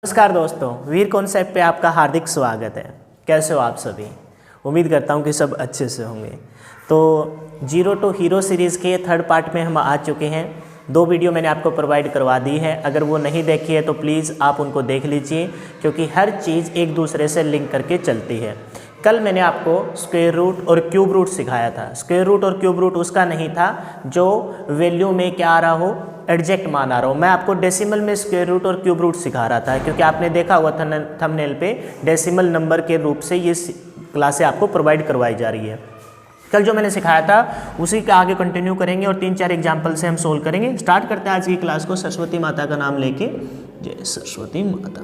नमस्कार दोस्तों, वीर कॉन्सेप्ट पे आपका हार्दिक स्वागत है। कैसे हो आप सभी? उम्मीद करता हूँ कि सब अच्छे से होंगे। तो जीरो टू हीरो सीरीज़ के थर्ड पार्ट में हम आ चुके हैं। 2 वीडियो मैंने आपको प्रोवाइड करवा दी है। अगर वो नहीं देखी है तो प्लीज़ आप उनको देख लीजिए, क्योंकि हर चीज़ एक दूसरे से लिंक करके चलती है। कल मैंने आपको स्क्वायर रूट और क्यूब रूट सिखाया था। स्क्वायर रूट और क्यूब रूट उसका नहीं था जो वैल्यू में क्या आ रहा हो, एग्जैक्ट मान आ रहा हो। मैं आपको डेसिमल में स्क्वायर रूट और क्यूब रूट सिखा रहा था, क्योंकि आपने देखा हुआ था थंबनेल पे डेसिमल नंबर के रूप से ये क्लासें आपको प्रोवाइड करवाई जा रही है। कल जो मैंने सिखाया था उसी का आगे कंटिन्यू करेंगे और 3-4 एग्जाम्पल से हम सोल्व करेंगे। स्टार्ट करते हैं आज की क्लास को सरस्वती माता का नाम लेके। जय सरस्वती माता।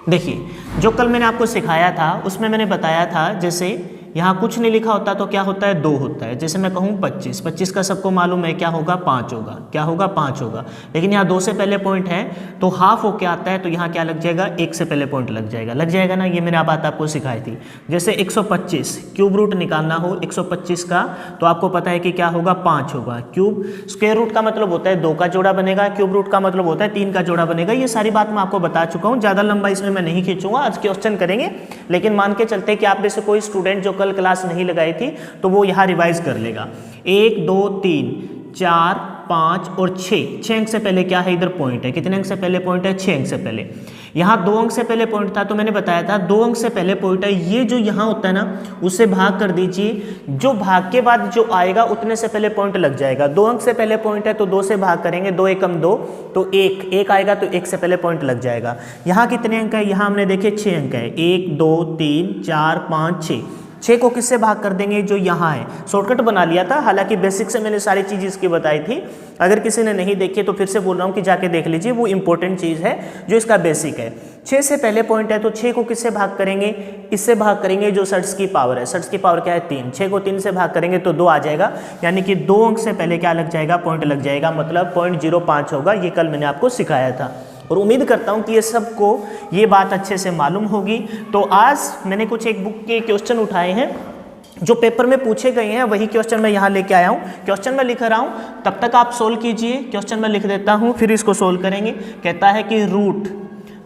देखिए, जो कल मैंने आपको सिखाया था उसमें मैंने बताया था, जैसे यहाँ कुछ नहीं लिखा होता तो क्या होता है, 2 होता है। जैसे मैं कहूँ 25, 25 का सबको मालूम है क्या होगा, 5 होगा। क्या होगा, 5 होगा। लेकिन यहाँ 2 से पहले पॉइंट है तो हाफ हो क्या आता है, तो यहाँ क्या लग जाएगा, 1 से पहले पॉइंट लग जाएगा ना। ये मैंने बात आपको सिखाई थी। जैसे 125 क्यूब रूट निकालना हो 125 का, तो आपको पता है कि क्या होगा, 5 होगा। क्यूब स्क्वायर रूट का मतलब होता है 2 का जोड़ा बनेगा, क्यूब रूट का मतलब होता है 3 का जोड़ा बनेगा। ये सारी बात मैं आपको बता चुका हूँ, ज़्यादा लंबा इसमें मैं नहीं खींचूंगा। आज क्वेश्चन करेंगे, लेकिन मान के चलते कि आप में से कोई स्टूडेंट जो कल क्लास नहीं लगाई थी तो वो यहाँ रिवाइज कर लेगा। 1 2 3 4 5 और 6 अंक से पहले क्या है, इधर पॉइंट है। कितने अंक से पहले पॉइंट है, 6 अंक से पहले। यहाँ 2 अंक से पहले पॉइंट था तो मैंने बताया था 2 अंक से पहले पॉइंट है। ये जो यहाँ होता है ना, उससे भाग कर दीजिए। जो भाग के बाद जो आएगा उतने से पहले पॉइंट लग जाएगा। 2 अंक से पहले पॉइंट है तो 2 से भाग करेंगे, 2 एकम 2 तो 1 आएगा तो 1 से पहले पॉइंट लग जाएगा। यहाँ कितने अंक है, यहाँ हमने देखे 6 अंक है। 1 2 3 4 5 6 को किससे भाग कर देंगे, जो यहाँ है। शॉर्टकट बना लिया था, हालांकि बेसिक से मैंने सारी चीज़ इसकी बताई थी। अगर किसी ने नहीं देखी तो फिर से बोल रहा हूँ कि जाके देख लीजिए, वो इंपॉर्टेंट चीज़ है जो इसका बेसिक है। 6 से पहले पॉइंट है तो 6 को किससे भाग करेंगे, इससे भाग करेंगे जो षट्स की पावर है। षट्स की पावर क्या है, 3। 6 को 3 से भाग करेंगे तो 2 आ जाएगा, यानी कि 2 अंक से पहले क्या लग जाएगा, पॉइंट लग जाएगा, मतलब 0.05 होगा। ये कल मैंने आपको सिखाया था और उम्मीद करता हूँ कि ये सबको ये बात अच्छे से मालूम होगी। तो आज मैंने कुछ एक बुक के क्वेश्चन उठाए हैं जो पेपर में पूछे गए हैं, वही क्वेश्चन मैं यहाँ लेके आया हूँ। क्वेश्चन मैं लिख रहा हूँ, तब तक आप सोल्व कीजिए। क्वेश्चन मैं लिख देता हूँ, फिर इसको सोल्व करेंगे। कहता है कि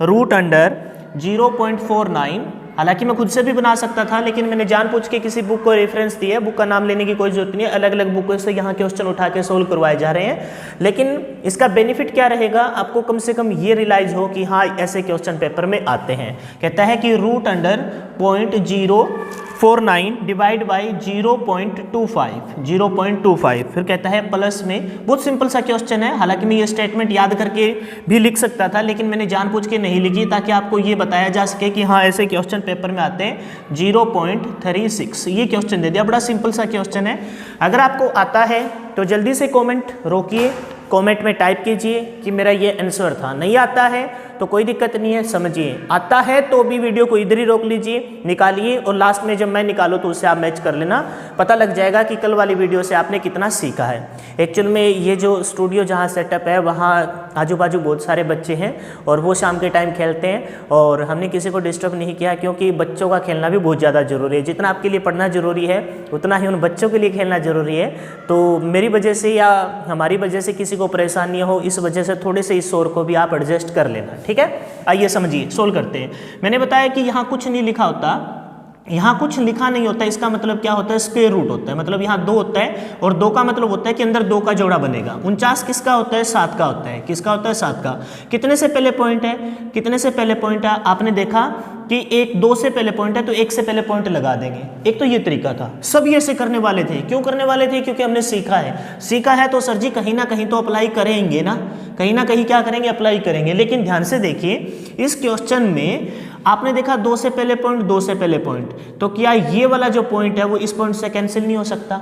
रूट अंडर 0.49, हालांकि मैं खुद से भी बना सकता था, लेकिन मैंने जानबूझ के किसी बुक को रेफरेंस दिया है। बुक का नाम लेने की कोई जरूरत नहीं है, अलग अलग बुकों से यहाँ क्वेश्चन उठा के सोल्व करवाए जा रहे हैं। लेकिन इसका बेनिफिट क्या रहेगा, आपको कम से कम ये रियलाइज हो कि हाँ, ऐसे क्वेश्चन पेपर में आते हैं। कहता है कि रूट अंडर 0.049 डिवाइड बाई 0.25, फिर कहता है प्लस में। बहुत सिंपल सा क्वेश्चन है, हालांकि मैं ये स्टेटमेंट याद करके भी लिख सकता था, लेकिन मैंने जानबूझ के नहीं लिखी ताकि आपको ये बताया जा सके कि हाँ, ऐसे क्वेश्चन पेपर में आते हैं। 0.36 ये क्वेश्चन दे दिया, बड़ा सिंपल सा क्वेश्चन है। अगर आपको आता है तो जल्दी से कमेंट रोकिए, कमेंट में टाइप कीजिए कि मेरा ये आंसर था। नहीं आता है तो कोई दिक्कत नहीं है, समझिए। आता है तो भी वीडियो को इधर ही रोक लीजिए, निकालिए, और लास्ट में जब मैं निकालूँ तो उससे आप मैच कर लेना। पता लग जाएगा कि कल वाली वीडियो से आपने कितना सीखा है। एक्चुअल में ये जो स्टूडियो जहाँ सेटअप है वहाँ आजू बाजू बहुत सारे बच्चे हैं और वो शाम के टाइम खेलते हैं, और हमने किसी को डिस्टर्ब नहीं किया, क्योंकि बच्चों का खेलना भी बहुत ज़्यादा ज़रूरी है। जितना आपके लिए पढ़ना ज़रूरी है उतना ही उन बच्चों के लिए खेलना ज़रूरी है। तो मेरी वजह से या हमारी वजह से किसी को परेशानी हो, इस वजह से थोड़े से इस शोर को भी आप एडजस्ट कर लेना, ठीक है। आइए समझिए, सोल्व करते हैं। मैंने बताया कि यहाँ कुछ नहीं लिखा होता, यहाँ कुछ लिखा नहीं होता, इसका मतलब क्या होता है, स्क्वायर रूट होता है। मतलब यहाँ 2 होता है और 2 का मतलब होता है कि अंदर 2 का जोड़ा बनेगा। 49 किसका होता है, 7 का होता है। किसका होता है, 7 का। कितने से पहले पॉइंट है, कितने से पहले पॉइंट है, आपने देखा कि 2 से पहले पॉइंट है तो 1 से पहले पॉइंट लगा देंगे। एक तो ये तरीका था, सब ये से करने वाले थे। क्यों करने वाले थे, क्योंकि हमने सीखा है तो सर जी कहीं ना कहीं तो अप्लाई करेंगे ना, कहीं ना कहीं क्या करेंगे, अप्लाई करेंगे। लेकिन ध्यान से देखिए, इस क्वेश्चन में आपने देखा 2 से पहले पॉइंट, 2 से पहले पॉइंट, तो क्या ये वाला जो पॉइंट है वो इस पॉइंट से कैंसिल नहीं हो सकता?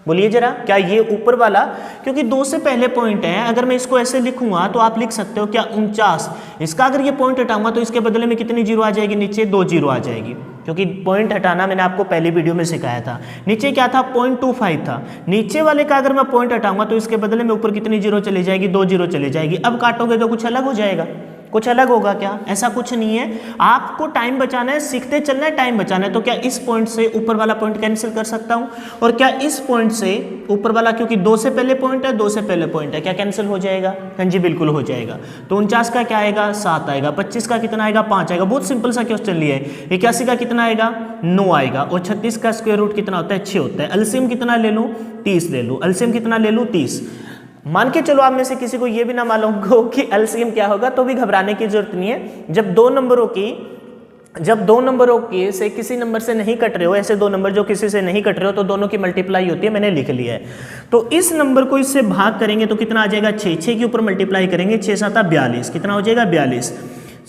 बोलिए जरा, क्या ये ऊपर वाला, क्योंकि 2 से पहले पॉइंट है, अगर मैं इसको ऐसे लिखूंगा तो आप लिख सकते हो क्या, 49। इसका अगर ये पॉइंट हटाऊंगा तो इसके बदले में कितनी जीरो आ जाएगी, नीचे 2 जीरो आ जाएगी, क्योंकि पॉइंट हटाना मैंने आपको पहली वीडियो में सिखाया था। नीचे क्या था, 0.25 था। नीचे वाले का अगर मैं पॉइंट हटाऊंगा तो इसके बदले में ऊपर कितनी जीरो चली जाएगी, 2 जीरो चली जाएगी। अब काटोगे तो कुछ अलग हो जाएगा, कुछ अलग होगा क्या? ऐसा कुछ नहीं है, आपको टाइम बचाना है, सीखते चलना है, टाइम बचाना है। तो क्या इस पॉइंट से ऊपर वाला पॉइंट कैंसिल कर सकता हूं? और क्या इस पॉइंट से ऊपर वाला, क्योंकि 2 से पहले पॉइंट है, 2 से पहले पॉइंट है, क्या कैंसिल हो जाएगा? हाँ जी बिल्कुल हो जाएगा। तो 49 का क्या आएगा? 7 आएगा। 25 का कितना आएगा? 5 आएगा। बहुत सिंपल सा क्वेश्चन लिया है। 81 का कितना आएगा? 9 आएगा। और 36 का स्क्वायर रूट कितना होता है? 6 होता है। एलसीएम कितना ले लूँ? 30 ले लूँ। एलसीएम कितना ले लूँ? 30। मान के चलो आप में से किसी को ये भी ना मालूम हो कि एलसीएम क्या होगा, तो भी घबराने की जरूरत नहीं है। जब दो नंबरों की से किसी नंबर से नहीं कट रहे हो, ऐसे 2 नंबर जो किसी से नहीं कट रहे हो, तो दोनों की मल्टीप्लाई होती है, मैंने लिख लिया है। तो इस नंबर को इससे भाग करेंगे तो कितना आ जाएगा? 6। 6 के ऊपर मल्टीप्लाई करेंगे, 6 7 42, कितना हो जाएगा? 42।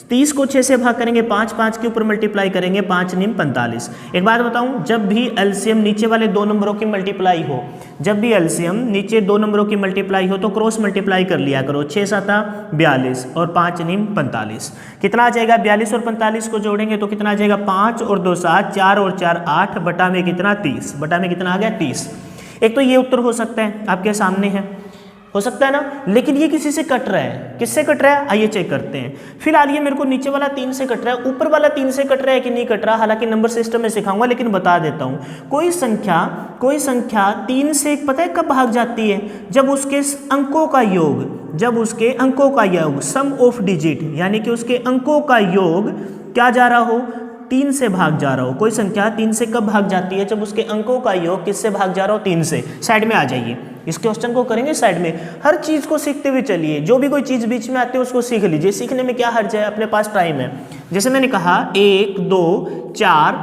30 को 6 से भाग करेंगे, 5 5 के ऊपर मल्टीप्लाई करेंगे, 5 9 45। एक बात बताऊं, जब भी एलसीएम नीचे वाले 2 नंबरों की मल्टीप्लाई हो, जब भी एलसीएम नीचे 2 नंबरों की मल्टीप्लाई हो तो क्रॉस मल्टीप्लाई कर लिया करो। 6 7 42 और 5 9 45, कितना आ जाएगा? 42 और 45 को जोड़ेंगे तो कितना आ जाएगा? 5 और 2 7, 4 और 4 8, बटा में कितना? 30। बटा में कितना आ गया? 30। एक तो ये उत्तर हो सकता है, आपके सामने है, हो सकता है ना। लेकिन ये किसी से कट रहा है, किससे कट रहा है? आइए चेक करते हैं। फिलहाल ये मेरे को नीचे वाला 3 से कट रहा है, ऊपर वाला 3 से कट रहा है कि नहीं कट रहा, हालांकि नंबर सिस्टम में सिखाऊंगा, लेकिन बता देता हूं। कोई संख्या 3 से पता है कब भाग जाती है? जब उसके अंकों का योग, सम ऑफ डिजिट, यानी कि उसके अंकों का योग क्या जा रहा हो? 3 से भाग जा रहा हो। कोई संख्या 3 से कब भाग जाती है? जब उसके अंकों का योग किससे भाग जा रहा हो? 3 से। साइड में आ जाइए, इस क्वेश्चन को करेंगे साइड में। हर चीज को सीखते हुए चलिए, जो भी कोई चीज बीच में आती है उसको सीख लीजिए। सीखने में क्या हर्ज है? अपने पास टाइम है। जैसे मैंने कहा 1 2 4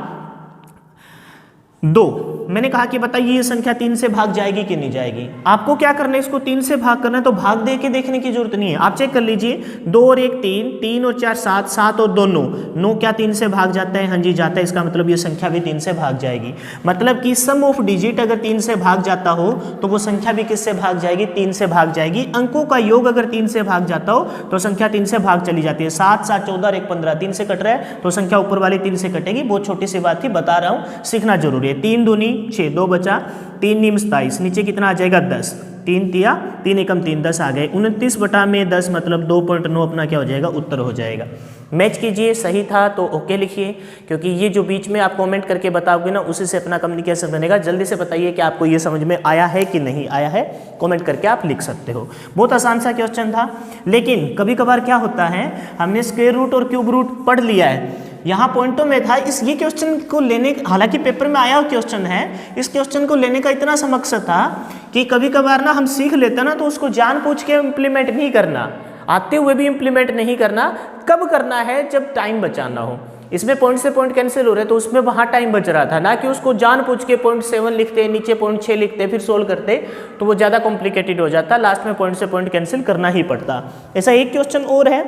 2, मैंने कहा कि बताइए ये संख्या 3 से भाग जाएगी कि नहीं जाएगी? आपको क्या करना है? इसको 3 से भाग करना है, तो भाग दे के देखने की जरूरत नहीं है। आप चेक कर लीजिए, 2 और 1 3, 3 और 4 7, 7 और 2 9, 9 क्या 3 से भाग जाता है? हाँ जी जाता है। इसका मतलब ये संख्या भी 3 से भाग जाएगी। मतलब कि सम ऑफ डिजिट अगर 3 से भाग जाता हो तो वो संख्या भी किससे भाग जाएगी? 3 से भाग जाएगी। अंकों का योग अगर 3 से भाग जाता हो तो संख्या 3 से भाग चली जाती है। 7 7 14 और 1 15, 3 से कट रहा है तो संख्या ऊपर वाली 3 से कटेगी। बहुत छोटी सी बात थी, बता रहा हूँ, सीखना जरूरी है। 3 दूनी 6, 2 बचा, 3 9 27, नीचे कितना आ जाएगा? 10। 3 तिया 3 एकम 3, 10 आ गए। 29 बटा में 10 मतलब 2.9 अपना क्या हो जाएगा? उत्तर हो जाएगा। मैच कीजिए, सही था तो ओके लिखिए, क्योंकि ये जो बीच में आप कमेंट करके बताओगे ना, उसी से अपना कम्युनिकेशन बनेगा। जल्दी से बताइए कि आपको ये समझ में आया है कि नहीं आया है, कमेंट करके आप लिख सकते हो। बहुत आसान सा क्वेश्चन था, लेकिन कभी कभार क्या होता है, हमने स्क्वायर रूट और क्यूब रूट पढ़ लिया है, यहाँ पॉइंटों में था। ये क्वेश्चन को लेने, हालांकि पेपर में आया हुआ क्वेश्चन है, इस क्वेश्चन को लेने का इतना सा मकसद था कि कभी कभार ना हम सीख लेते ना, तो उसको जानबूझ के इम्प्लीमेंट नहीं करना, आते हुए भी इम्प्लीमेंट नहीं करना। कब करना है? जब टाइम बचाना हो। इसमें पॉइंट से पॉइंट कैंसिल हो रहे तो उसमें वहाँ टाइम बच रहा था, ना कि उसको जानबूझ के 0.7 लिखते, नीचे 0.6 लिखते, फिर सोल्व करते, तो वो ज़्यादा कॉम्प्लिकेटेड हो जाता, लास्ट में पॉइंट से पॉइंट कैंसिल करना ही पड़ता। ऐसा एक क्वेश्चन और है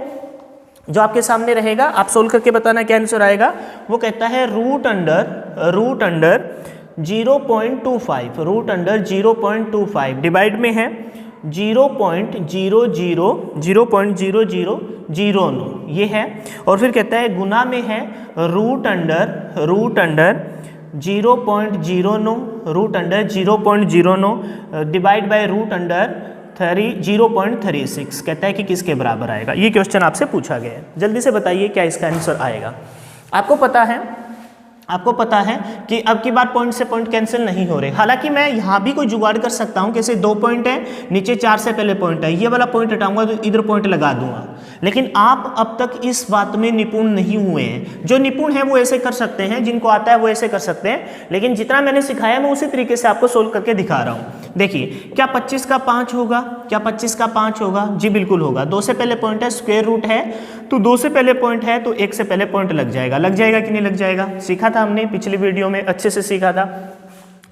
जो आपके सामने रहेगा, आप सोल्व करके बताना क्या आंसर आएगा। वो कहता है root under 0.25, root under 0.25 divide में है 0.0009 ये है, और फिर कहता है गुना में है root under 0.09 divide by root under 0.36, कहता है कि किसके बराबर आएगा। ये क्वेश्चन आपसे पूछा गया है, जल्दी से बताइए क्या इसका आंसर आएगा। आपको पता है कि अब की बार पॉइंट से पॉइंट कैंसिल नहीं हो रहे। हालांकि मैं यहाँ भी कोई जुगाड़ कर सकता हूँ, कैसे 2 पॉइंट है, नीचे 4 से पहले पॉइंट है, ये वाला पॉइंट हटाऊंगा तो इधर पॉइंट लगा दूंगा। लेकिन आप अब तक इस बात में निपुण नहीं हुए हैं। जो निपुण है वो ऐसे कर सकते हैं, जिनको आता है वो ऐसे कर सकते हैं, लेकिन जितना मैंने सिखाया मैं उसी तरीके से आपको सोल्व करके दिखा रहा हूँ। देखिए, क्या 25 का 5 होगा? क्या 25 का 5 होगा? जी बिल्कुल होगा। 2 से पहले पॉइंट है, स्क्वायर रूट है, तो 2 से पहले पॉइंट है तो 1 से पहले पॉइंट लग जाएगा कि नहीं लग जाएगा? सीखा था हमने पिछली वीडियो में, अच्छे से सीखा था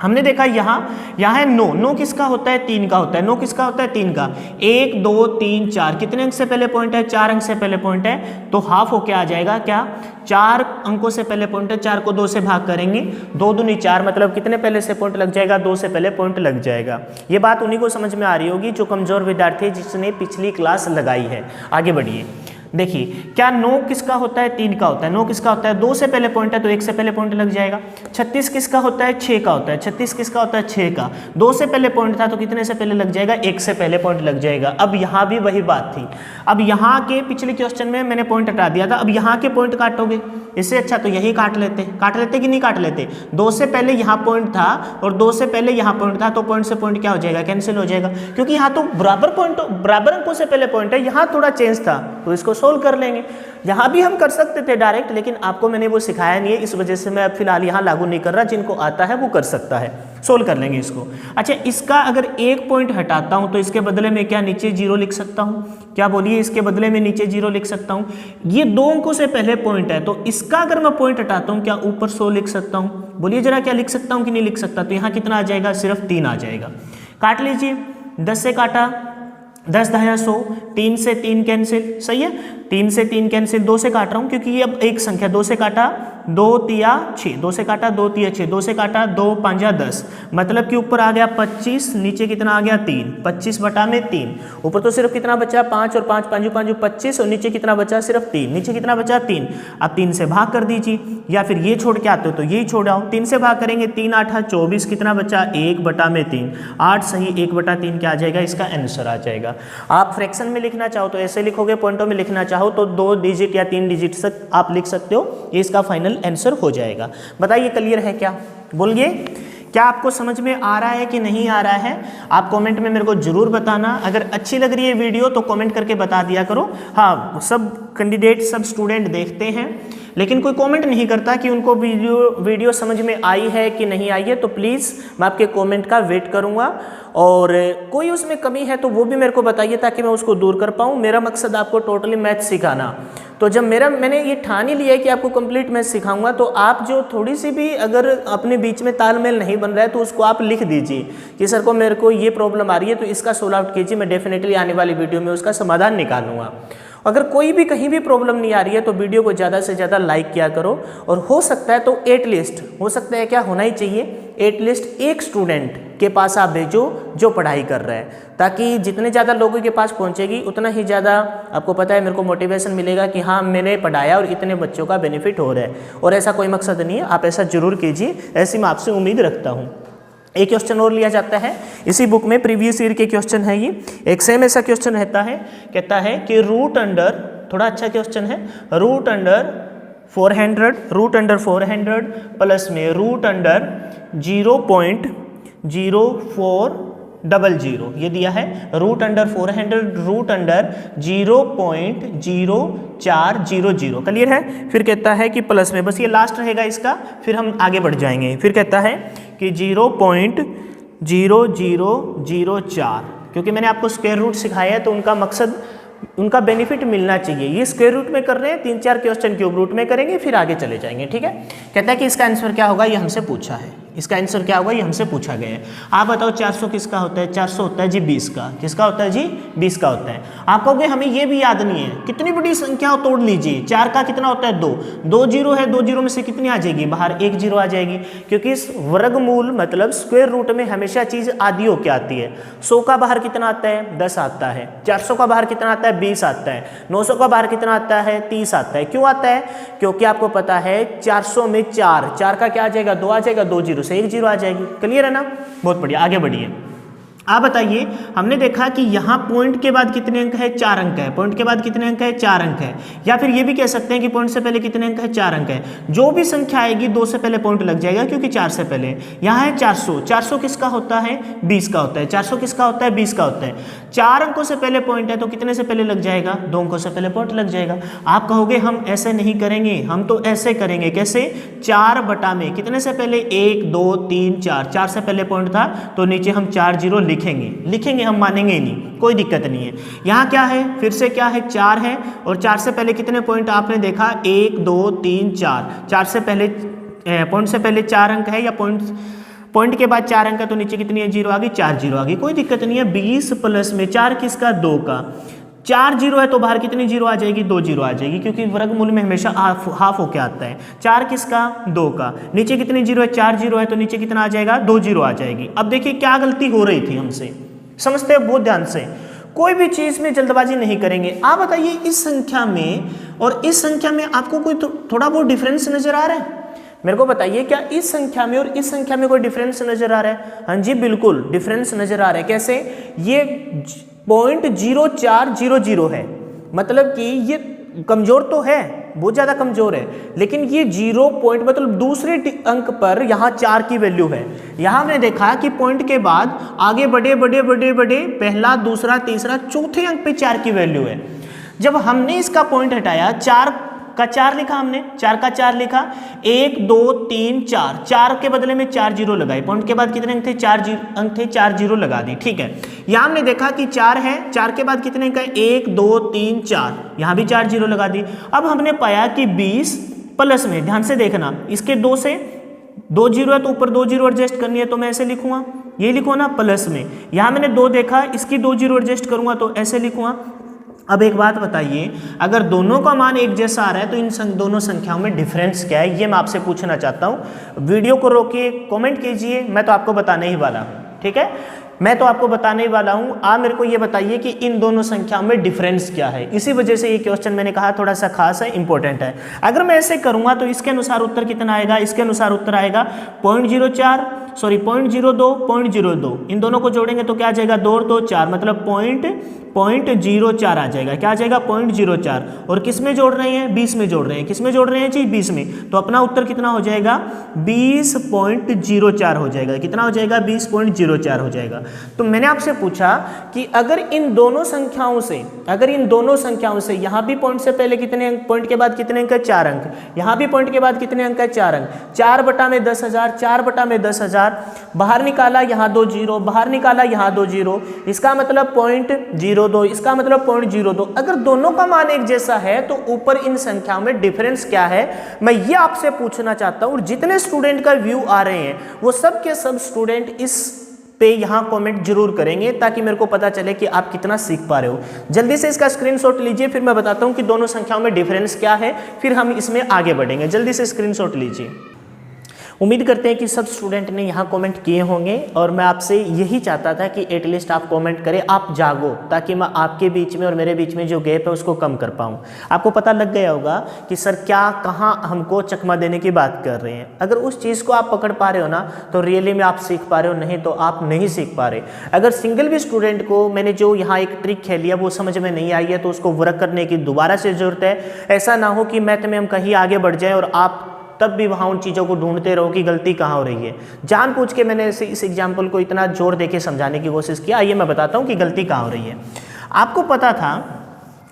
हमने। देखा यहाँ है 9 किसका होता है? 3 का होता है। 9 किसका होता है? 3 का। 1 2 3 4 कितने अंक से पहले पॉइंट है? 4 अंक से पहले पॉइंट है, तो हाफ होके आ जाएगा। क्या 4 अंकों से पहले पॉइंट है, 4 को 2 से भाग करेंगे, 2 दूनी 4, मतलब कितने पहले से पॉइंट लग जाएगा? 2 से पहले पॉइंट लग जाएगा। ये बात उन्हीं को समझ में आ रही होगी जो कमजोर विद्यार्थी है, जिसने पिछली क्लास लगाई है। आगे बढ़िए, देखिए क्या 9 किसका होता है, 3 का होता है, 9 किसका होता है, 2 से पहले पॉइंट है तो 1 से पहले पॉइंट लग जाएगा। 36 किसका होता है, 6 का होता है, 36 किसका होता है, 6 का, 2 से पहले पॉइंट था तो कितने से पहले लग जाएगा, 1 से पहले पॉइंट लग जाएगा। अब यहाँ भी वही बात थी, अब यहाँ के पिछले क्वेश्चन में मैंने पॉइंट हटा दिया था, अब यहाँ के पॉइंट काटोगे, इससे अच्छा तो यही काट लेते कि नहीं काट लेते। 2 से पहले यहाँ पॉइंट था और 2 से पहले यहाँ पॉइंट था तो पॉइंट से पॉइंट क्या हो जाएगा, कैंसिल हो जाएगा, क्योंकि यहाँ तो बराबर अंकों से पहले पॉइंट है, यहाँ थोड़ा चेंज था तो इसको सोल्व कर लेंगे। यहाँ भी हम कर सकते थे डायरेक्ट, लेकिन आपको मैंने वो सिखाया नहीं है, इस वजह से मैं अब फिलहाल यहाँ लागू नहीं कर रहा। जिनको आता है वो कर सकता है, सोल्व कर लेंगे इसको। अच्छा, इसका अगर एक पॉइंट हटाता हूँ तो इसके बदले में क्या नीचे 0 लिख सकता हूँ, क्या बोलिए, इसके बदले में नीचे 0 लिख सकता हूँ। ये 2 अंकों से पहले पॉइंट है तो इसका अगर मैं पॉइंट हटाता हूँ क्या ऊपर 100 लिख सकता हूँ, बोलिए जरा, क्या लिख सकता हूँ कि नहीं लिख सकता। तो यहाँ कितना आ जाएगा, सिर्फ 3 आ जाएगा। काट लीजिए, 10 से काटा, 10 10 100, 3 से 3 कैंसिल, सही है, 3 से 3 कैंसिल, 2 से काट रहा हूँ क्योंकि ये अब एक संख्या, 2 से काटा 2 तिया 6, 2 से काटा 2 तिया 6, 2 से काटा 2 5 10, मतलब कि ऊपर आ गया 25, नीचे कितना आ गया 3, 25 बटा में 3, ऊपर तो सिर्फ कितना बचा 5 और 5 5 5 25 और नीचे कितना बचा सिर्फ 3, नीचे कितना बचा 3। अब 3 से भाग कर दीजिए या फिर ये छोड़ के आते हो तो यही छोड़ आओ, 3 से भाग करेंगे, 3 8 24, कितना बचा 1 बटा में 3, 8 सही 1 बटा 3 क्या आ जाएगा, इसका आंसर आ जाएगा। आप फ्रैक्शन में लिखना चाहो तो ऐसे लिखोगे, पॉइंटों में लिखना चाहो तो 2 डिजिट या 3 डिजिट तक आप लिख सकते हो, ये इसका फाइनल आंसर हो जाएगा। बताइए क्लियर है क्या, बोलिए क्या आपको समझ में आ रहा है कि नहीं आ रहा है। आप कमेंट में मेरे को जरूर बताना, अगर अच्छी लग रही है वीडियो तो कमेंट करके बता दिया करो। हाँ, सब कैंडिडेट सब स्टूडेंट देखते हैं लेकिन कोई कमेंट नहीं करता कि उनको वीडियो समझ में आई है कि नहीं आई है, तो प्लीज़ मैं आपके कमेंट का वेट करूंगा और कोई उसमें कमी है तो वो भी मेरे को बताइए ताकि मैं उसको दूर कर पाऊँ। मेरा मकसद आपको टोटली मैथ सिखाना, तो जब मैंने ये ठान ही लिया है कि आपको कंप्लीट मैथ सिखाऊंगा तो आप जो थोड़ी सी भी अगर अपने बीच में तालमेल नहीं बन रहा है तो उसको आप लिख दीजिए कि सर को मेरे को ये प्रॉब्लम आ रही है तो इसका सोल्व आउट कीजिए, मैं डेफिनेटली आने वाली वीडियो में उसका समाधान निकालूंगा। अगर कोई भी कहीं भी प्रॉब्लम नहीं आ रही है तो वीडियो को ज़्यादा से ज़्यादा लाइक किया करो और हो सकता है तो एटलीस्ट, हो सकता है क्या होना ही चाहिए, एटलीस्ट एक स्टूडेंट के पास आप भेजो जो पढ़ाई कर रहा है, ताकि जितने ज़्यादा लोगों के पास पहुंचेगी उतना ही ज़्यादा आपको पता है मेरे को मोटिवेशन मिलेगा कि हाँ मैंने पढ़ाया और इतने बच्चों का बेनिफिट हो रहा है। और ऐसा कोई मकसद नहीं है, आप ऐसा जरूर कीजिए, ऐसी मैं आपसे उम्मीद रखता हूँ। एक क्वेश्चन और लिया जाता है इसी बुक में, प्रीवियस ईयर के क्वेश्चन है ये, एक सेम ऐसा क्वेश्चन रहता है, कहता है कि रूट अंडर, थोड़ा अच्छा क्वेश्चन है, रूट अंडर 400 प्लस में रूट अंडर 0.0400, ये दिया है root under 400 root under 0.0400, clear है। फिर कहता है कि प्लस में, बस ये लास्ट रहेगा इसका, फिर हम आगे बढ़ जाएंगे। फिर कहता है कि 0.0004, क्योंकि मैंने आपको स्क्वायर रूट सिखाया है तो उनका मकसद, उनका बेनिफिट मिलना चाहिए। ये स्क्वायर रूट में कर रहे हैं, 3-4 क्वेश्चन क्यूब रूट में करेंगे, फिर आगे चले जाएंगे, ठीक है। कहता है कि इसका आंसर क्या होगा, ये हमसे पूछा है, इसका आंसर क्या होगा ये हमसे पूछा गया है। आप बताओ 400 किसका होता है, 400 होता है जी 20 का, किसका होता है जी 20 का होता है। आप कहोगे हमें ये भी याद नहीं है, कितनी बड़ी संख्या हो तोड़ लीजिए, 4 का कितना होता है 2, 2 जीरो है, 2 जीरो में से कितनी आ जाएगी बाहर, 1 जीरो आ जाएगी, क्योंकि इस वर्गमूल मतलब स्क्वायर रूट में हमेशा चीज आदियों की आती है। 100 का बाहर कितना आता है 10 आता है, 400 का बाहर कितना आता है 20 आता है, 900 का बाहर कितना आता है 30 आता है। क्यों आता है, क्योंकि आपको पता है 400 में 4 का क्या आ जाएगा 2 आ जाएगा, 2 जीरो से 1 जीरो आ जाएगी, क्लियर है ना। बहुत बढ़िया, आगे बढ़िए। आप बताइए, हमने देखा कि यहाँ पॉइंट के बाद कितने अंक है 4 अंक है, पॉइंट के बाद कितने अंक है 4 अंक है, या फिर ये भी कह सकते हैं कि पॉइंट से पहले कितने अंक है 4 अंक है। जो भी संख्या आएगी 2 से पहले पॉइंट लग जाएगा, क्योंकि 4 से पहले। यहाँ है 400, 400 किसका होता है 20 का होता है, 400 किसका होता है 20 का होता है। 4 अंकों से पहले पॉइंट है तो कितने से पहले लग जाएगा 2 अंकों से पहले पॉइंट लग जाएगा। आप कहोगे हम ऐसे नहीं करेंगे, हम तो ऐसे करेंगे, कैसे, 4 बटा में कितने से पहले 1 2 3 4, 4 से पहले पॉइंट था तो नीचे हम 4 जीरो लिखेंगे, हम मानेंगे ही नहीं, कोई दिक्कत नहीं है। यहाँ क्या है, फिर से क्या है 4 है, और 4 से पहले कितने पॉइंट आपने देखा 1 2 3 4, 4 से पहले पॉइंट से पहले 4 अंक है, या पॉइंट के बाद 4 अंक है तो नीचे कितनी है 0 आ गई, 4 जीरो आ गई, कोई दिक्कत नहीं है। 20 प्लस में 4 किसका 2 का, 4 जीरो है तो बाहर कितनी जीरो आ जाएगी 2 जीरो आ जाएगी, क्योंकि वर्गमूल में हमेशा हाफ होके आता है। 4 किसका 2 का, नीचे कितनी जीरो है 4 जीरो है तो नीचे कितना आ जाएगा 2 जीरो आ जाएगी। अब देखिए क्या गलती हो रही थी हमसे, समझते हैं बहुत ध्यान से। कोई भी चीज़ में जल्दबाजी नहीं करेंगे। आप बताइए इस संख्या में और इस संख्या में आपको कोई थोड़ा बहुत डिफरेंस नजर आ रहा है? मेरे को बताइए क्या इस संख्या में और इस संख्या में कोई डिफरेंस नजर आ रहा है? हाँ जी बिल्कुल डिफरेंस नजर आ रहा है। कैसे? ये 0.0400 है, मतलब कि ये कमजोर तो है, बहुत ज्यादा कमजोर है, लेकिन ये 0 पॉइंट मतलब दूसरे अंक पर यहाँ 4 की वैल्यू है। यहाँ हमने देखा कि पॉइंट के बाद आगे बढ़े बढ़े बढ़े बढ़े पहला दूसरा तीसरा चौथे अंक पे 4 की वैल्यू है। जब हमने इसका पॉइंट हटाया 4 का 4 लिखा, हमने 4 का 4 लिखा, 1 2 3 4, 4 के बदले में 4 जीरो लगाए, पॉइंट के बाद कितने अंक थे? 4 अंक थे, 4 जीरो लगा दी। ठीक है, यहाँ हमने देखा कि 4 है, 4 के बाद कितने अंक है? 1 2 3 4, यहाँ भी 4 जीरो लगा दी। अब हमने पाया कि 20 प्लस में, ध्यान से देखना, इसके 2 से 2 जीरो है तो ऊपर 2 जीरो एडजस्ट करनी है, तो मैं ऐसे लिखूंगा, ये लिखूँ ना प्लस में। यहाँ मैंने 2 देखा, इसकी 2 जीरो एडजस्ट करूंगा तो ऐसे लिखूंगा। अब एक बात बताइए, अगर दोनों का मान एक जैसा आ रहा है तो इन दोनों संख्याओं में डिफरेंस क्या है, ये मैं आपसे पूछना चाहता हूँ। वीडियो को रोकिए, कमेंट कीजिए, मैं तो आपको बताने ही वाला हूँ। ठीक है, मैं तो आपको बताने ही वाला हूँ। आप मेरे को ये बताइए कि इन दोनों संख्याओं में डिफरेंस क्या है। इसी वजह से ये क्वेश्चन मैंने कहा थोड़ा सा खास है, इंपॉर्टेंट है। अगर मैं ऐसे करूँगा तो इसके अनुसार उत्तर कितना आएगा? इसके अनुसार उत्तर आएगा 0.02, 0.02। इन दोनों को जोड़ेंगे तो क्या आ जाएगा? 2 और 2 4, मतलब 0.04 आ जाएगा। क्या आ जाएगा? 0.04। और किस में जोड़ रहे हैं? 20 में जोड़ रहे हैं। किस में जोड़ रहे हैं जी? 20 में। तो अपना उत्तर कितना हो जाएगा? 20.04 हो जाएगा। कितना हो जाएगा? 20.04 हो जाएगा। तो मैंने आपसे पूछा कि अगर इन दोनों संख्याओं से यहाँ भी पॉइंट से पहले कितने अंक, पॉइंट के बाद कितने अंक है? 4 अंक, यहाँ भी पॉइंट के बाद कितने अंक है? 4 अंक, 4 बटा में 10,000, 4 बटा में 10,000, बाहर निकाला, यहाँ 2 जीरो, बाहर निकाला, यहाँ 2 जीरो, इसका मतलब 0.02, इसका मतलब 0.02। अगर दोनों का मान एक जैसा है तो ऊपर इन संख्याओं में डिफरेंस क्या है, मैं ये आपसे पूछना चाहता हूँ। और जितने स्टूडेंट का व्यू आ रहे हैं वो सब के सब स्टूडेंट इस पे यहाँ कमेंट जरूर करेंगे ताकि मेरे को पता चले कि आप कितना सीख पा रहे हो। जल्दी से इसका स्क्रीनशॉट लीजिए, फिर मैं बताता हूँ कि दोनों संख्याओं में डिफरेंस क्या है, फिर हम इसमें आगे बढ़ेंगे। जल्दी से स्क्रीनशॉट लीजिए। उम्मीद करते हैं कि सब स्टूडेंट ने यहाँ कमेंट किए होंगे और मैं आपसे यही चाहता था कि एटलीस्ट आप कमेंट करें, आप जागो, ताकि मैं आपके बीच में और मेरे बीच में जो गैप है उसको कम कर पाऊँ। आपको पता लग गया होगा कि सर क्या कहाँ हमको चकमा देने की बात कर रहे हैं। अगर उस चीज़ को आप पकड़ पा रहे हो ना तो रियली में आप सीख पा रहे हो, नहीं तो आप नहीं सीख पा रहे। अगर सिंगल भी स्टूडेंट को मैंने जो यहाँ एक ट्रिक खेली है वो समझ में नहीं आई है तो उसको वर्क करने की दोबारा से ज़रूरत है। ऐसा ना हो कि मैथ में हम कहीं आगे बढ़ जाए और आप तब भी वहाँ उन चीज़ों को ढूंढते रहो कि गलती कहाँ हो रही है। जानबूझ के मैंने इस एग्जाम्पल को इतना जोर देके समझाने की कोशिश किया। आइए मैं बताता हूँ कि गलती कहाँ हो रही है।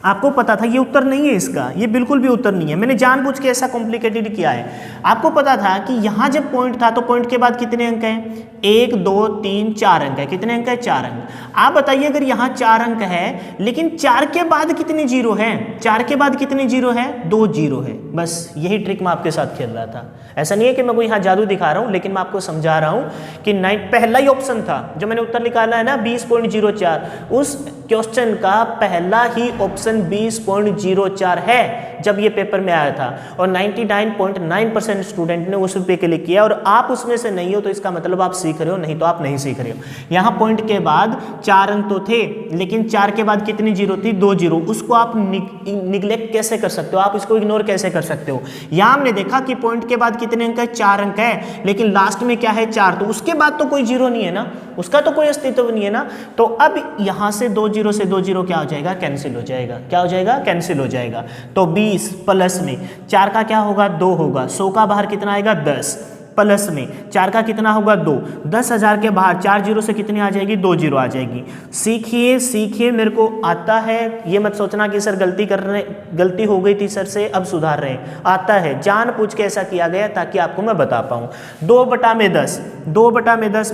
आपको पता था ये उत्तर नहीं है इसका, ये बिल्कुल भी उत्तर नहीं है। मैंने जानबूझ के ऐसा कॉम्प्लिकेटेड किया है। आपको पता था कि यहाँ जब पॉइंट था तो पॉइंट के बाद कितने अंक हैं? 1 2 3 4 अंक है। कितने अंक है? 4 अंक। आप बताइए अगर यहाँ 4 अंक है लेकिन 4 के बाद कितने जीरो है? 4 के बाद कितने जीरो है? 2 जीरो है। बस यही ट्रिक मैं आपके साथ खेल रहा था। ऐसा नहीं है कि मैं कोई यहाँ जादू दिखा रहा हूँ, लेकिन मैं आपको समझा रहा हूँ कि पहला ही ऑप्शन था जो मैंने उत्तर निकाला है ना 20.04, उस क्वेश्चन का पहला ही ऑप्शन 20.04 है जब ये पेपर में आया था और 99.9% स्टूडेंट ने उस पे क्लिक किया। और आप उसमें से नहीं हो तो इसका मतलब आप सीख रहे हो, नहीं तो आप नहीं सीख रहे हो। यहाँ पॉइंट के बाद 4 अंक तो थे लेकिन 4 के बाद कितनी जीरो थी? 2 जीरो। उसको आप निगलेक्ट कैसे कर सकते हो, आप इसको इग्नोर कैसे कर सकते हो? यहाँ हमने देखा कि पॉइंट के बाद कितने अंक है? 4 अंक है, लेकिन लास्ट में क्या है? 4, तो उसके बाद तो कोई जीरो नहीं है ना, उसका तो कोई अस्तित्व नहीं है ना। तो अब यहाँ से 2 जीरो से 2 जीरो क्या हो जाएगा? कैंसिल हो जाएगा। क्या हो जाएगा? कैंसिल हो जाएगा। तो 20 प्लस में 4 का क्या होगा? 2 होगा। 100 का बाहर कितना आएगा? 10 प्लस में 4 का कितना होगा? 2। 10,000 के बाहर 4 जीरो से कितनी आ जाएगी? 2 जीरो आ जाएगी। सीखिए, मेरे को आता है। ये मत सोचना कि सर गलती हो गई थी सर से, अब सुधार रहे हैं। आता है, जानबूझ के ऐसा किया गया ताकि आपको मैं बता पाऊँ। 2 बटा में 10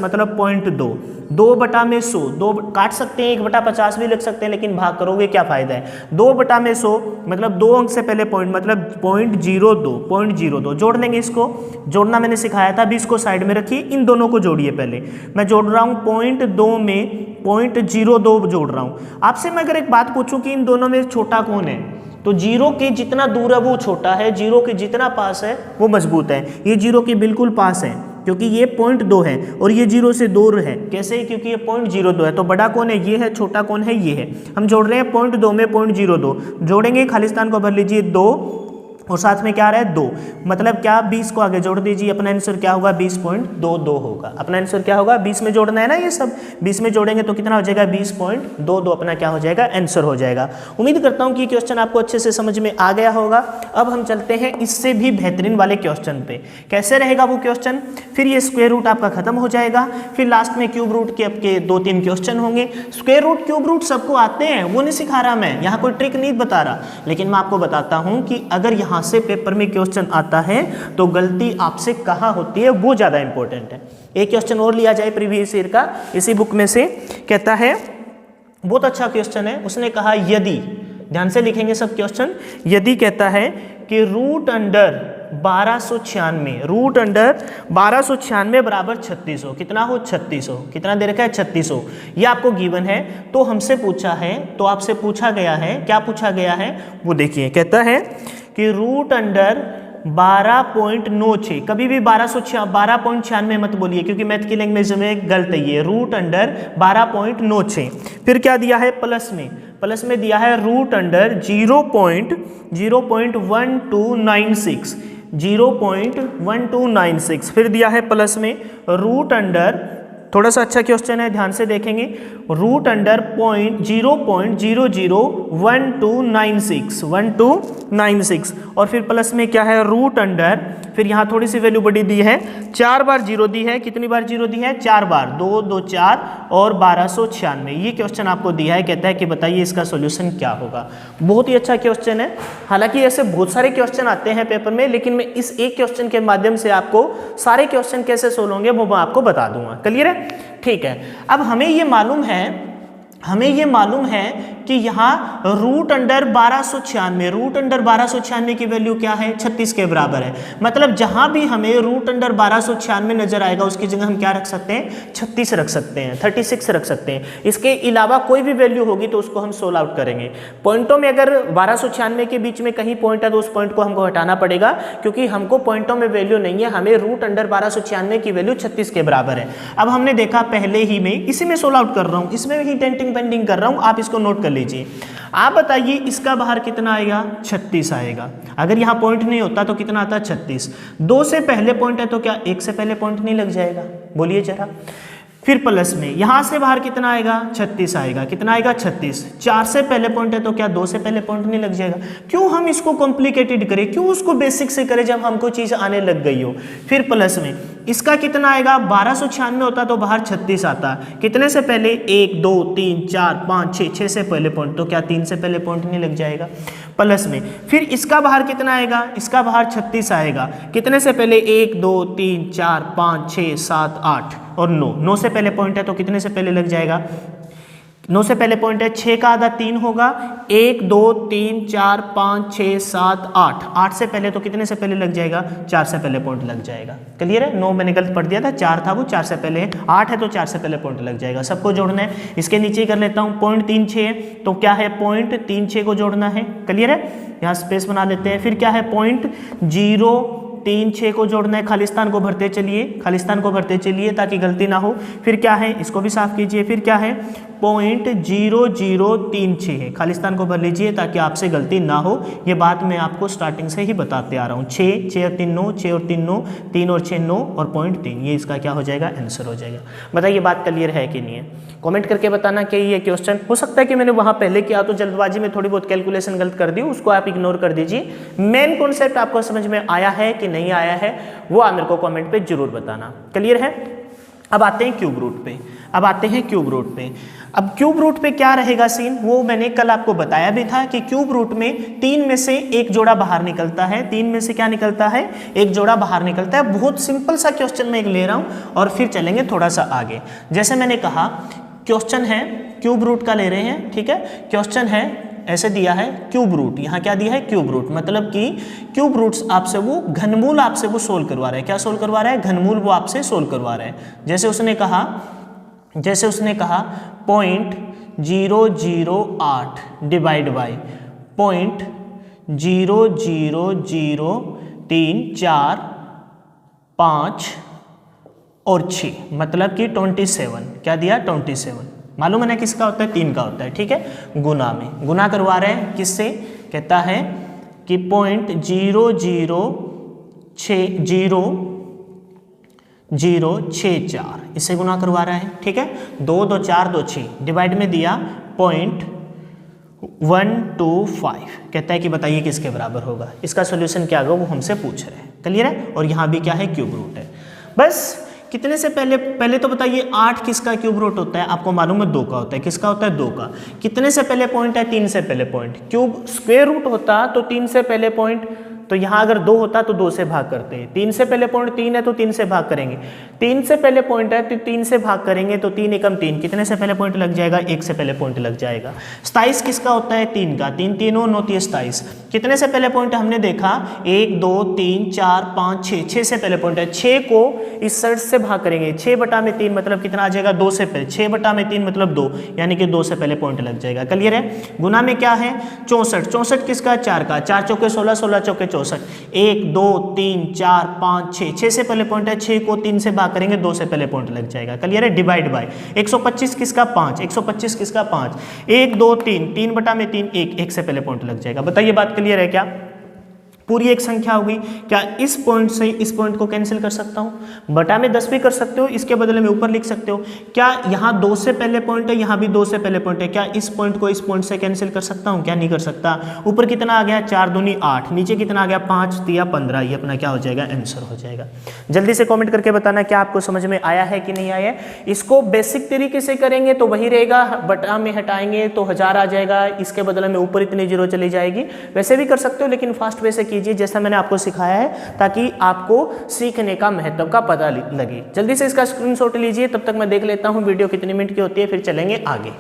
मतलब 0.2। 2 बटा में 100, 2 काट सकते हैं, 1 बटा 50 भी लिख सकते हैं, लेकिन भाग करोगे क्या फायदा है? 2 बटा में 100 मतलब 2 अंक से पहले पॉइंट, मतलब 0.02 जोड़ लेंगे। इसको जोड़ना मैंने सिखाया था। अभी इसको साइड में रखिए, इन दोनों को जोड़िए। पहले मैं जोड़ रहा हूँ 0.2 में 0.02 जोड़ रहा हूँ। आपसे मैं अगर एक बात पूछूं कि इन दोनों में छोटा कौन है, तो जीरो के जितना दूर है वो छोटा है, जीरो के जितना पास है वो मजबूत है। ये जीरो के बिल्कुल पास है, क्योंकि ये 0.2 है और ये 0 से दूर है। कैसे? क्योंकि ये 0.02 है। तो बड़ा कौन है? ये है। छोटा कौन है? ये है। हम जोड़ रहे हैं 0.2 में 0.02 जोड़ेंगे, खालिस्तान को भर लीजिए 2 और साथ में क्या आ रहा है 2, मतलब क्या 20 को आगे जोड़ दीजिए, अपना आंसर क्या होगा 20.22 होगा। अपना आंसर क्या होगा 20 में जोड़ना है ना, ये सब 20 में जोड़ेंगे तो कितना हो जाएगा 20.22 अपना क्या हो जाएगा आंसर हो जाएगा। उम्मीद करता हूँ कि ये क्वेश्चन आपको अच्छे से समझ में आ गया होगा। अब हम चलते हैं इससे भी बेहतरीन वाले क्वेश्चन पे। कैसे रहेगा वो क्वेश्चन? फिर ये स्क्वायर रूट आपका खत्म हो जाएगा, फिर लास्ट में क्यूब रूट के आपके 2-3 क्वेश्चन होंगे। स्क्वायर रूट क्यूब रूट सबको आते हैं, वो नहीं सिखा रहा मैं, यहाँ कोई ट्रिक नहीं बता रहा, लेकिन मैं आपको बताता हूँ कि अगर यहाँ से पेपर में क्वेश्चन आता है तो गलती आपसे कहाँ होती है वो ज्यादा इंपॉर्टेंट है। एक क्वेश्चन और लिया जाए प्रीवियस ईयर का इसी बुक में से, कहता है, बहुत अच्छा क्वेश्चन है, उसने कहा यदि, ध्यान से लिखेंगे सब क्वेश्चन, यदि कहता है कि रूट अंडर 1296 बराबर 3600, कितना हो 3600, कितना दे रखा है 3600, ये आपको गिवन है। तो हमसे पूछा है, तो आपसे पूछा गया है, क्या पूछा गया है वो देखिए, कहता है कि रूट अंडर 12.96, कभी भी 12.96 मत बोलिए क्योंकि मैथ की लैंग्वेज में गलत है ये, रूट अंडर 12.96। फिर क्या दिया है प्लस में दिया है रूट अंडर 0.1296, फिर दिया है प्लस में रूट अंडर, थोड़ा सा अच्छा क्वेश्चन है ध्यान से देखेंगे, रूट अंडर 0.001296 और फिर प्लस में क्या है रूट अंडर, फिर यहाँ थोड़ी सी वैल्यू बड़ी दी है, 4 बार 0 दी है, कितनी बार 0 दी है 4 बार, 2 2 4 और 1296, ये क्वेश्चन आपको दिया है। कहता है कि बताइए इसका सॉल्यूशन क्या होगा। बहुत ही अच्छा क्वेश्चन है, हालांकि ऐसे बहुत सारे क्वेश्चन आते हैं पेपर में, लेकिन मैं इस एक क्वेश्चन के माध्यम से आपको सारे क्वेश्चन कैसे सोल्व होंगे वो मैं आपको बता दूंगा। क्लियर है? ठीक है। अब हमें ये मालूम है कि यहाँ रूट अंडर 1296 की वैल्यू क्या है 36 के बराबर है। मतलब जहां भी हमें रूट अंडर 1296 नजर आएगा उसकी जगह हम क्या रख सकते हैं 36 रख सकते हैं, 36 रख सकते हैं। इसके अलावा कोई भी वैल्यू होगी तो उसको हम सोल्व आउट करेंगे। पॉइंटों में अगर 1296 के बीच में कहीं पॉइंट है तो उस पॉइंट को हमको हटाना पड़ेगा, क्योंकि हमको पॉइंटों में वैल्यू नहीं है, हमें रूट अंडर 1296 की वैल्यू 36 के बराबर है। अब हमने देखा पहले ही में, इसी में सोल्व आउट कर रहा हूँ, इसमें ही टेंटिंग पेंटिंग कर रहा हूँ, आप इसको नोट कर लीजिए। आप बताइए इसका बाहर कितना आएगा 36 आएगा। अगर यहाँ पॉइंट नहीं होता तो कितना आता 36। 2 से पहले पॉइंट है तो क्या 1 से पहले पॉइंट नहीं लग जाएगा? बोलिए जरा। फिर प्लस में यहाँ से बाहर कितना आएगा 36 आएगा, कितना आएगा 36। 4 से पहले पॉइंट है तो क्या 2 से पहले पॉइंट नहीं लग जाएगा? क्यों हम इसको कॉम्प्लिकेटेड करें, क्यों उसको बेसिक से करें जब हमको चीज आने लग गई हो। फिर प्लस में इसका कितना आएगा 1296 होता तो बाहर 36 आता, कितने से पहले 1 2 3 4 5 6 से पहले पॉइंट, तो क्या 3 से पहले पॉइंट नहीं लग जाएगा? प्लस में फिर इसका बाहर कितना आएगा, इसका बाहर 36 आएगा, कितने से पहले 1 2 3 4 5 6 7 8 और 9 से पहले पॉइंट है तो कितने से पहले लग जाएगा? 9 से पहले पॉइंट है, 6 का आधा 3 होगा, 1 2 3 4 5 6 7 8, 8 से पहले तो कितने से पहले लग जाएगा? 4 से पहले पॉइंट लग जाएगा। क्लियर है? 9 मैंने गलत पढ़ दिया था, 4 था वो, 4 से पहले है, 8 है तो 4 से पहले पॉइंट लग जाएगा। सबको जोड़ना है, इसके नीचे ही कर लेता हूँ। पॉइंट 3 6 तो क्या है पॉइंट 3 6 को जोड़ना है। क्लियर है? यहाँ स्पेस बना लेते हैं। फिर क्या है पॉइंट 0 3 6 को जोड़ना है, खालिस्तान को भरते चलिए ताकि गलती ना हो। फिर क्या है, इसको भी साफ कीजिए। फिर क्या है पॉइंट 0036 है, खालिस्तान को भर लीजिए ताकि आपसे गलती ना हो। ये बात मैं आपको स्टार्टिंग से ही बताते आ रहा हूँ। 6 और 3 9, 6 और 3 9, 3 और 6 9 और पॉइंट 3, ये इसका क्या हो जाएगा आंसर हो जाएगा। बताइए बात क्लियर है कि नहीं है? कमेंट करके बताना कि ये क्वेश्चन हो सकता है कि मैंने वहाँ पहले किया तो जल्दबाजी में थोड़ी बहुत कैलकुलेशन गलत कर दी, उसको आप इग्नोर कर दीजिए। मेन कॉन्सेप्ट आपको समझ में आया है कि नहीं आया है वो आप मेरे को कमेंट पे जरूर बताना। क्लियर है? अब आते हैं क्यूब रूट पे। अब क्यूब रूट पे क्या रहेगा सीन, वो मैंने कल आपको बताया भी था कि क्यूब रूट में 3 में से एक जोड़ा बाहर निकलता है। 3 में से क्या निकलता है? एक जोड़ा बाहर निकलता है। बहुत सिंपल सा क्वेश्चन मैं एक ले रहा हूं और फिर चलेंगे थोड़ा सा आगे। जैसे मैंने कहा क्वेश्चन है क्यूब रूट का ले रहे हैं, ठीक है? क्वेश्चन है ऐसे दिया है क्यूब रूट, यहाँ क्या दिया है क्यूब रूट, मतलब कि क्यूब रूट्स आपसे वो घनमूल आपसे वो सोल्व करवा रहे हैं। क्या सोल्व करवा रहा है? घनमूल वो आपसे सोल्व करवा रहे हैं। जैसे उसने कहा 0.008 डिवाइड बाई 0.00034 5 और 6 मतलब कि 27। क्या दिया? 27। मालूम है ना किसका होता है? 3 का होता है। ठीक है, गुना में गुना करवा रहे हैं किससे? कहता है कि 0.00064 इससे गुना करवा रहा है। ठीक है, 2 2 4 2 6 डिवाइड में दिया 0.125। कहता है कि बताइए किसके बराबर होगा। इसका सोल्यूशन क्या होगा वो हमसे पूछ रहे हैं। क्लियर है? और यहाँ भी क्या है? क्यूब रूट है। बस कितने से पहले तो बताइए 8 किसका क्यूब रूट होता है? आपको मालूम है 2 का होता है। किसका होता है? 2 का। कितने से पहले पॉइंट है? 3 से पहले पॉइंट। क्यूब स्क्वायर रूट होता तो 3 से पहले पॉइंट, तो यहाँ अगर 2 होता तो 2 से भाग करते हैं। 3 से पहले पॉइंट 3 है तो 3 से भाग करेंगे। 3 से पहले पॉइंट है तो 3 से भाग करेंगे, तो 3 एकम 3। कितने से पहले पॉइंट लग जाएगा? 1 से पहले पॉइंट लग जाएगा। 27 किसका होता है? 3 का। 3 3 9 27। कितने से पहले पॉइंट हमने देखा? 1 2 3 4 5 6। 6 से पहले पॉइंट है। 6 को इस साइड से भाग करेंगे। 6 बटा में 3 मतलब कितना आ जाएगा? 2 से पहले। 6 बटा में 3 मतलब 2, यानी कि 2 से पहले पॉइंट लग जाएगा। क्लियर है? गुना में क्या है? 64। 64 किसका? 4 का। 4 चौके 16, 16 चौके 64। 1 2 3 4 5 6। 6 से पहले पॉइंट है। 6 को 3 से भाग करेंगे, 2 से पहले पॉइंट लग जाएगा। क्लियर है? डिवाइड बाय 125 किसका? 5। 125 किसका? 5। 1 2 3 3 बटा में 3 1, 1 से पहले पॉइंट लग जाएगा। बताइए बात क्लियर है क्या? पूरी एक संख्या होगी। क्या इस पॉइंट से इस पॉइंट को कैंसिल कर सकता हूं? बटा में 10 भी कर सकते हो, इसके बदले में ऊपर लिख सकते हो। क्या यहाँ 2 से पहले पॉइंट है, यहाँ भी 2 से पहले पॉइंट है। क्या इस पॉइंट को इस पॉइंट से कैंसिल कर सकता हूँ? क्या नहीं कर सकता। ऊपर कितना आ गया? 4 दूनी 8, नीचे कितना आ गया? 5 दिया 15। ये अपना क्या हो जाएगा? आंसर हो जाएगा। जल्दी से कॉमेंट करके बताना क्या आपको समझ में आया है कि नहीं आया है। इसको बेसिक तरीके से करेंगे तो वही रहेगा, बटा में हटाएंगे तो 1000 आ जाएगा, इसके बदले में ऊपर इतनी जीरो चली जाएगी। वैसे भी कर सकते हो, लेकिन फास्ट वे से कीजिए जैसा मैंने आपको सिखाया है, ताकि आपको सीखने का महत्व का पता लगे। जल्दी से इसका स्क्रीनशॉट लीजिए, तब तक मैं देख लेता हूं वीडियो कितने मिनट की होती है, फिर चलेंगे आगे।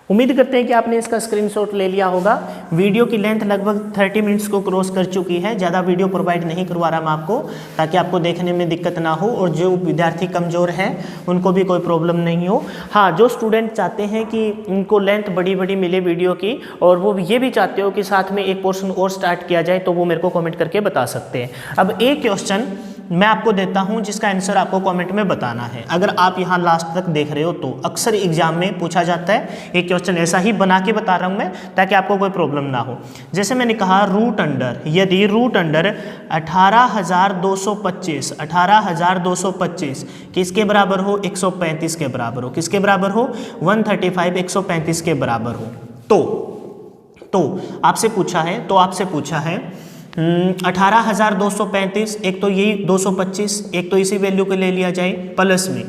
उम्मीद करते हैं कि आपने इसका स्क्रीनशॉट ले लिया होगा। वीडियो की लेंथ लगभग 30 मिनट्स को क्रॉस कर चुकी है। ज़्यादा वीडियो प्रोवाइड नहीं करवा रहा मैं आपको, ताकि आपको देखने में दिक्कत ना हो और जो विद्यार्थी कमज़ोर हैं उनको भी कोई प्रॉब्लम नहीं हो। हाँ, जो स्टूडेंट चाहते हैं कि उनको लेंथ बड़ी बड़ी मिले वीडियो की, और वो ये भी चाहते हो कि साथ में एक पोर्शन और स्टार्ट किया जाए, तो वो मेरे को कॉमेंट करके बता सकते हैं। अब एक क्वेश्चन मैं आपको देता हूं जिसका आंसर आपको कमेंट में बताना है। अगर आप यहां लास्ट तक देख रहे हो तो अक्सर एग्जाम में पूछा जाता है। एक क्वेश्चन ऐसा ही बना के बता रहा हूं मैं, ताकि आपको कोई प्रॉब्लम ना हो। जैसे मैंने कहा रूट अंडर, यदि रूट अंडर 18,225 किसके बराबर हो? 135 के बराबर हो। किसके बराबर हो? 135 135 के बराबर हो। तो आपसे पूछा है 18,235, एक तो यही 225, एक तो इसी वैल्यू को ले लिया जाए प्लस में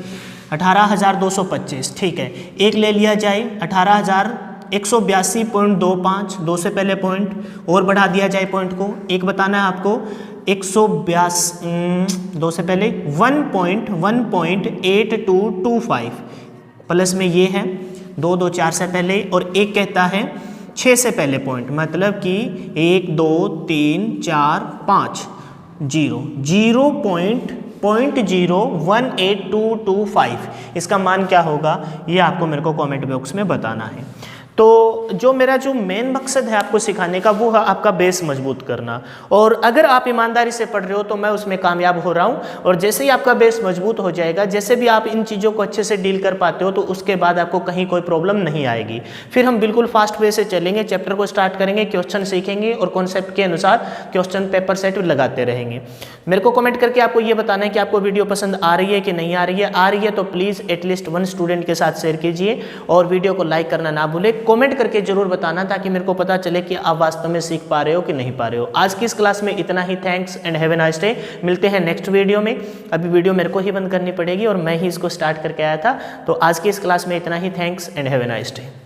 18,225, ठीक है। एक ले लिया जाए 18,182.25, 2 से पहले पॉइंट और बढ़ा दिया जाए पॉइंट को। एक बताना है आपको 182, 2 से पहले 1.8225 प्लस में ये है 2 2 4 से पहले, और एक कहता है 6 से पहले पॉइंट, मतलब कि 1 2 3 4 5 0.0182225 इसका मान क्या होगा, ये आपको मेरे को कमेंट बॉक्स में बताना है। तो जो मेरा मेन मकसद है आपको सिखाने का, वो है आपका बेस मजबूत करना। और अगर आप ईमानदारी से पढ़ रहे हो तो मैं उसमें कामयाब हो रहा हूँ। और जैसे ही आपका बेस मजबूत हो जाएगा, जैसे भी आप इन चीज़ों को अच्छे से डील कर पाते हो, तो उसके बाद आपको कहीं कोई प्रॉब्लम नहीं आएगी। फिर हम बिल्कुल फास्ट वे से चलेंगे, चैप्टर को स्टार्ट करेंगे, क्वेश्चन सीखेंगे और कॉन्सेप्ट के अनुसार क्वेश्चन पेपर सेट लगाते रहेंगे। मेरे को कमेंट करके आपको ये बताना है कि आपको वीडियो पसंद आ रही है कि नहीं आ रही है। आ रही है तो प्लीज़ एटलीस्ट 1 स्टूडेंट के साथ शेयर कीजिए और वीडियो को लाइक करना ना भूलें। कमेंट करके जरूर बताना, ताकि मेरे को पता चले कि आप वास्तव में सीख पा रहे हो कि नहीं पा रहे हो। आज की इस क्लास में इतना ही। Thanks and have a nice day. मिलते हैं नेक्स्ट वीडियो में। अभी वीडियो मेरे को ही बंद करनी पड़ेगी और मैं ही इसको स्टार्ट करके आया था। तो आज की इस क्लास में इतना ही। Thanks and have a nice day.